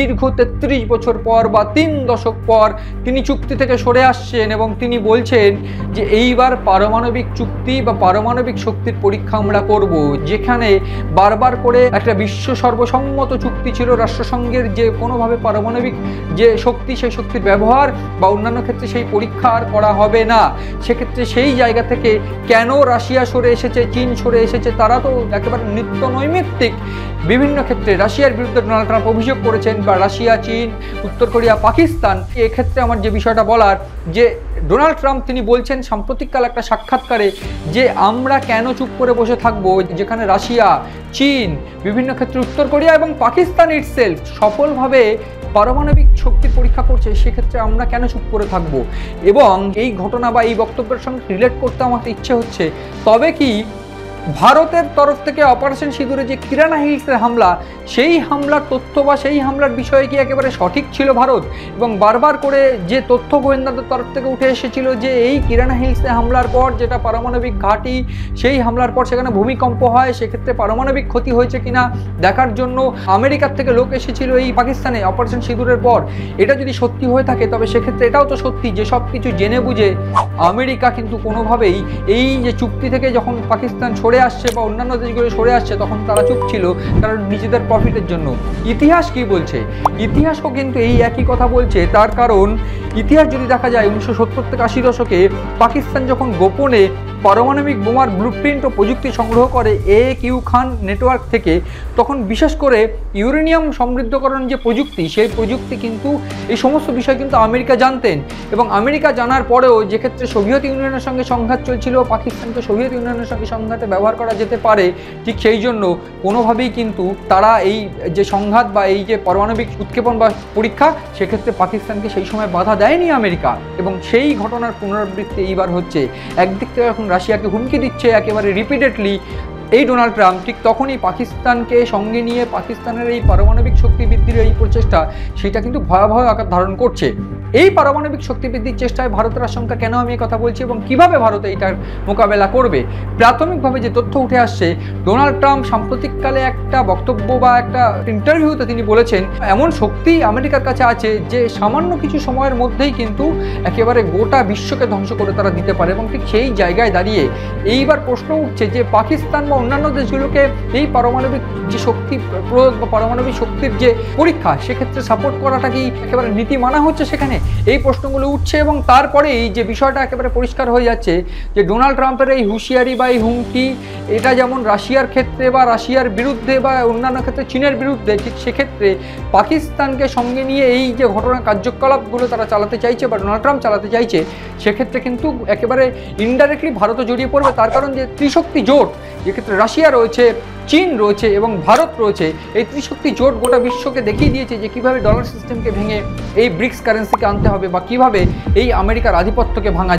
দীর্ঘ ৩৩ বছর পর বা ৩ দশক পর তিনি চুক্তি থেকে সরে আসছেন এবং তিনি বলছেন যে এইবার পারমাণবিক চুক্তি বা পারমাণবিক শক্তির পরীক্ষা আমরা করব, যেখানে বারবার করে একটা বিশ্ব সর্বসম্মত চুক্তি ছিল রাষ্ট্রসংঘের যে কোনোভাবে পারমাণবিক যে শক্তি সেই শক্তির ব্যবহার বা অন্যান্য ক্ষেত্রে সেই পরীক্ষা আর করা হবে না। সেক্ষেত্রে সেই জায়গা থেকে কেন রাশিয়া সরে এসেছে, চীন সরে এসেছে, তারা তো একেবারে নিত্য নৈমিত্তিক বিভিন্ন ক্ষেত্রে রাশিয়ার বিরুদ্ধে ডোনাল্ড ট্রাম্প অভিযোগ করেছেন, বা রাশিয়া, চীন, উত্তর কোরিয়া, পাকিস্তান। এক্ষেত্রে আমার যে বিষয়টা বলার, যে ডোনাল্ড ট্রাম্প তিনি বলছেন সাম্প্রতিককাল একটা সাক্ষাৎকারে যে আমরা কেন চুপ করে বসে থাকবো, যেখানে রাশিয়া, চীন, বিভিন্ন ক্ষেত্রে উত্তর কোরিয়া এবং পাকিস্তান ইটসেলফ সফলভাবে পারমাণবিক শক্তির পরীক্ষা করছে, সেক্ষেত্রে আমরা কেন চুপ করে থাকবো। এবং এই ঘটনা বা এই বক্তব্যের সঙ্গে রিলেট করতে আমার ইচ্ছে হচ্ছে, তবে কি ভারতের তরফ থেকে অপারেশন সিঁদুরে যে কিরানা হিলসের হামলা, সেই হামলার তথ্য বা সেই হামলার বিষয়ে কি একেবারে সঠিক ছিল ভারত? এবং বারবার করে যে তথ্য গোয়েন্দাদের তরফ থেকে উঠে এসেছিল যে এই কিরানা হিলসে হামলার পর, যেটা পারমাণবিক ঘাঁটি, সেই হামলার পর সেখানে ভূমিকম্প হয়, সেক্ষেত্রে পারমাণবিক ক্ষতি হয়েছে কিনা দেখার জন্য আমেরিকার থেকে লোক এসেছিল এই পাকিস্তানে অপারেশন সিঁদুরের পর। এটা যদি সত্যি হয়ে থাকে তবে সেক্ষেত্রে এটাও তো সত্যি যে সব কিছু জেনে বুঝে আমেরিকা কিন্তু কোনোভাবেই এই যে চুক্তি থেকে যখন পাকিস্তান সরে আসছে বা অন্যান্য দেশগুলো সরে আসছে তখন তারা চুপ ছিল, কারণ নিজেদের প্রফিটের জন্য। ইতিহাস কি বলছে? ইতিহাসও কিন্তু এই একই কথা বলছে। তার কারণ ইতিহাস যদি দেখা যায় 1970 থেকে 80 দশকে পাকিস্তান যখন গোপনে পারমাণবিক বোমার ব্লুপ্রিন্ট ও প্রযুক্তি সংগ্রহ করে AQ খান নেটওয়ার্ক থেকে, তখন বিশেষ করে ইউরেনিয়াম সমৃদ্ধকরণ যে প্রযুক্তি, সেই প্রযুক্তি কিন্তু এই সমস্ত বিষয় কিন্তু আমেরিকা জানতেন। এবং আমেরিকা জানার পরেও যে ক্ষেত্রে সোভিয়েত ইউনিয়নের সঙ্গে সংঘাত চলছিল, পাকিস্তানকে সোভিয়েত ইউনিয়নের সঙ্গে সংঘাতে ব্যবহার করা যেতে পারে, ঠিক সেই জন্য কোনোভাবেই কিন্তু তারা এই যে সংঘাত বা এই যে পারমাণবিক উৎক্ষেপণ বা পরীক্ষা, সেক্ষেত্রে পাকিস্তানকে সেই সময় বাধা দেয়নি আমেরিকা। এবং সেই ঘটনার পুনরাবৃত্তি এইবার হচ্ছে। একদিক থেকে এখন রাশিয়াকে হুমকি দিচ্ছে একেবারে রিপিটেডলি এই ডোনাল্ড ট্রাম্প, ঠিক তখনই পাকিস্তানকে সঙ্গে নিয়ে পাকিস্তানের এই পারমাণবিক শক্তি বৃদ্ধির এই প্রচেষ্টা, সেটা কিন্তু ভয়াবহ আকার ধারণ করছে। এই পারমাণবিক শক্তি বৃদ্ধির চেষ্টায় ভারতের আশঙ্কা কেন আমি কথা বলছি এবং কিভাবে ভারত এইটার মোকাবেলা করবে। প্রাথমিকভাবে যে তথ্য উঠে আসছে, ডোনাল্ড ট্রাম্প সাম্প্রতিককালে একটা বক্তব্য বা একটা ইন্টারভিউতে তিনি বলেছেন এমন শক্তি আমেরিকার কাছে আছে যে সামান্য কিছু সময়ের মধ্যেই কিন্তু একেবারে গোটা বিশ্বকে ধ্বংস করে তারা দিতে পারে। এবং ঠিক সেই জায়গায় দাঁড়িয়ে এইবার প্রশ্ন উঠছে যে পাকিস্তান বা অন্যান্য দেশগুলোকে এই পারমাণবিক যে শক্তি প্রয়োগ বা পারমাণবিক শক্তির যে পরীক্ষা, সেক্ষেত্রে সাপোর্ট করাটা কি একেবারে নীতি মানা হচ্ছে সেখানে? এই প্রশ্নগুলো উঠছে। এবং তারপরেই যে বিষয়টা একেবারে পরিষ্কার হয়ে যাচ্ছে যে ডোনাল্ড ট্রাম্পের এই হুঁশিয়ারি বা এই হুমকি, এটা যেমন রাশিয়ার ক্ষেত্রে বা রাশিয়ার বিরুদ্ধে বা অন্যান্য ক্ষেত্রে চীনের বিরুদ্ধে, ঠিক সেক্ষেত্রে পাকিস্তানকে সঙ্গে নিয়ে এই যে ঘটনা কার্যকলাপগুলো তারা চালাতে চাইছে বা ডোনাল্ড ট্রাম্প চালাতে চাইছে, সেক্ষেত্রে কিন্তু একেবারে ইনডাইরেক্টলি ভারতও জড়িয়ে পড়বে। তার কারণ যে ত্রিশক্তি জোট, যেক্ষেত্রে রাশিয়া রয়েছে, চীন রয়েছে এবং ভারত রয়েছে, এই ত্রিশক্তি জোট গোটা বিশ্বকে দেখিয়ে দিয়েছে যে কীভাবে ডলার সিস্টেমকে ভেঙে এই ব্রিক্স কারেন্সিকে আনতে হবে বা কীভাবে এই আমেরিকার আধিপত্যকে ভাঙা